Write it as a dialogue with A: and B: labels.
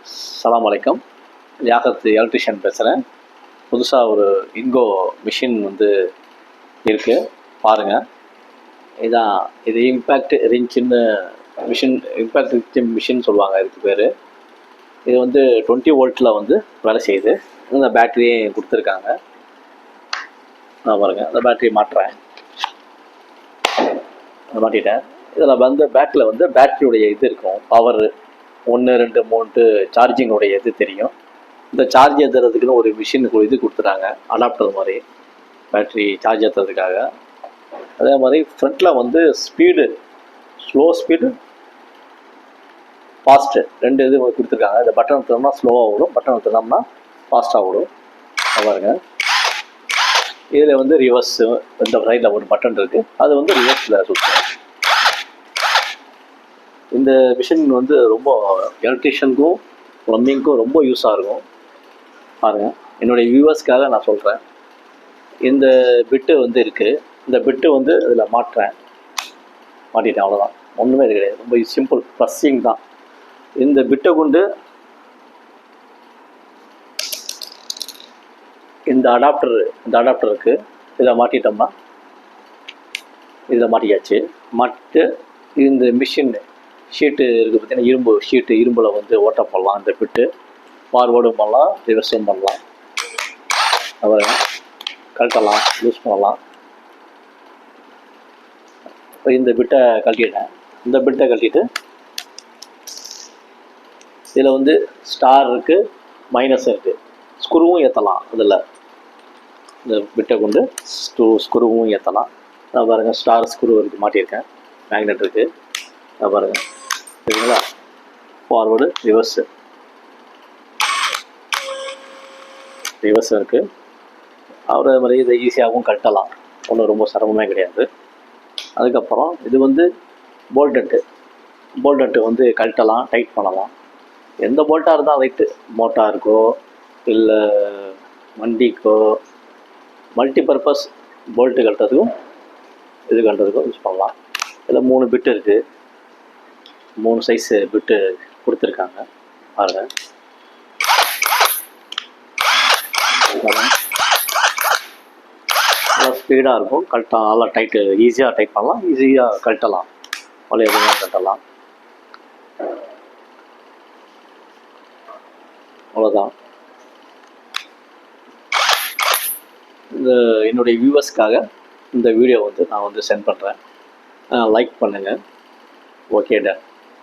A: அஸ்ஸலாமு அலைக்கும். யாகத் எலக்ட்ரிஷியன் பேசுகிறேன். புதுசாக ஒரு இன்கோ மிஷின் வந்து இருக்குது, பாருங்கள். இது இம்பேக்ட் ரிஞ்சுன்னு மிஷின், இம்பேக்ட் ரிஞ்ச் மிஷின் சொல்லுவாங்க இதுக்கு பேர். இது வந்து 20 வோல்ட்டில் வந்து வேலை செய்யுது. இந்த பேட்டரியே கொடுத்துருக்காங்க. நான் பாருங்கள், அந்த பேட்டரி மாட்டுறேன், மாட்டிட்டேன். இதில் வந்து பேக்கில் வந்து பேட்டரியுடைய இது இருக்கும், பவர் 1 2 3 சார்ஜிங்கோடைய இது தெரியும். இந்த சார்ஜ் ஏற்றுறதுக்குன்னு ஒரு மிஷின் இது கொடுத்துட்டாங்க, அடாப்டர் மாதிரி, பேட்ரி சார்ஜ் ஏற்றுறதுக்காக. அதே மாதிரி ஃப்ரண்ட்டில் வந்து ஸ்பீடு, ஸ்லோ ஸ்பீடு, ஃபாஸ்ட்டு, 2 இது கொடுத்துருக்காங்க. இந்த பட்டன் அழுத்தினோம்னா ஸ்லோவாக ஓடும், பட்டன் அழுத்தினோம்னா ஃபாஸ்ட்டாக ஓடும். பாருங்க, இதில் வந்து ரிவர்ஸு, இந்த சைடில் ஒரு பட்டன் இருக்குது, அது வந்து ரிவர்ஸில் சுற்றும். இந்த மிஷின் வந்து ரொம்ப எலக்ட்ரிஷியனுக்கும் ப்ளம்பிங்க்கும் ரொம்ப யூஸாக இருக்கும். பாருங்கள், என்னுடைய வியூவர்ஸ்க்காக நான் சொல்கிறேன். இந்த பிட்டு வந்து இருக்குது, இந்த பிட்டு வந்து இதில் மாட்டிட்டேன், அவ்வளோதான். ஒன்றுமே இது கிடையாது, ரொம்ப சிம்பிள் ப்ளஸ்ஸிங் தான். இந்த பிட்டை கொண்டு இந்த அடாப்டருக்கு இதில் மாட்டிட்டோம்னா, இதில் மாட்டியாச்சு. மாட்டிட்டு இந்த மிஷின் ஷீட்டு இருக்குது பார்த்தீங்கன்னா, இரும்பு ஷீட்டு, இரும்பில் வந்து ஓட்ட போடலாம். இந்த பிட்டு ஃபார்வேர்டும் பண்ணலாம், ரிவர்ஸும் பண்ணலாம். அப்புறம் கழட்டலாம், யூஸ் பண்ணலாம். இப்போ இந்த பிட்டை கழட்டிட்டேன். இந்த பிட்டை கழட்டிட்டு இதில் வந்து ஸ்டார் இருக்குது, மைனஸ் இருக்குது, ஸ்க்ரூவும் ஏற்றலாம். இதில் இந்த பிட்டை கொண்டு ஸ்க்ரூவும் ஏற்றலாம். நான் பாருங்கள், ஸ்டார் ஸ்க்ரூ இருக்குது, மாட்டியிருக்கேன். மேக்னெட் இருக்குது, நான் பாருங்கள், சரிங்களா? ஃபார்வேர்டு, ரிவர்ஸு இருக்குது. அதே மாதிரி இதை ஈஸியாகவும் கட்டலாம், ஒன்றும் ரொம்ப சிரமமே கிடையாது. அதுக்கப்புறம் இது வந்து போல்டட்டு வந்து கழட்டலாம், டைட் பண்ணலாம். எந்த போல்ட்டாக இருந்தால் ரைட்டு, மோட்டாருக்கோ இல்லை வண்டிக்கோ, மல்டிபர்பஸ் போல்ட்டு கழட்டுறதுக்கும் இது கழட்டுறதுக்கும் யூஸ் பண்ணலாம். இதில் 3 பிட்டு இருக்குது, 3 சைஸு பிட்டு கொடுத்துருக்காங்க. பாருங்கள், நல்லா ஸ்பீடாக இருக்கும், கழட்டலாம், நல்லா டைட்டு, ஈஸியாக டைட் பண்ணலாம், ஈஸியாக கழட்டலாம், பழைய எதுவும் கழட்டலாம். அவ்வளோதான். இந்த என்னுடைய வியூவர்ஸ்க்காக இந்த வீடியோ வந்து நான் வந்து சென்ட் பண்ணுறேன். லைக் பண்ணுங்கள். Okay done.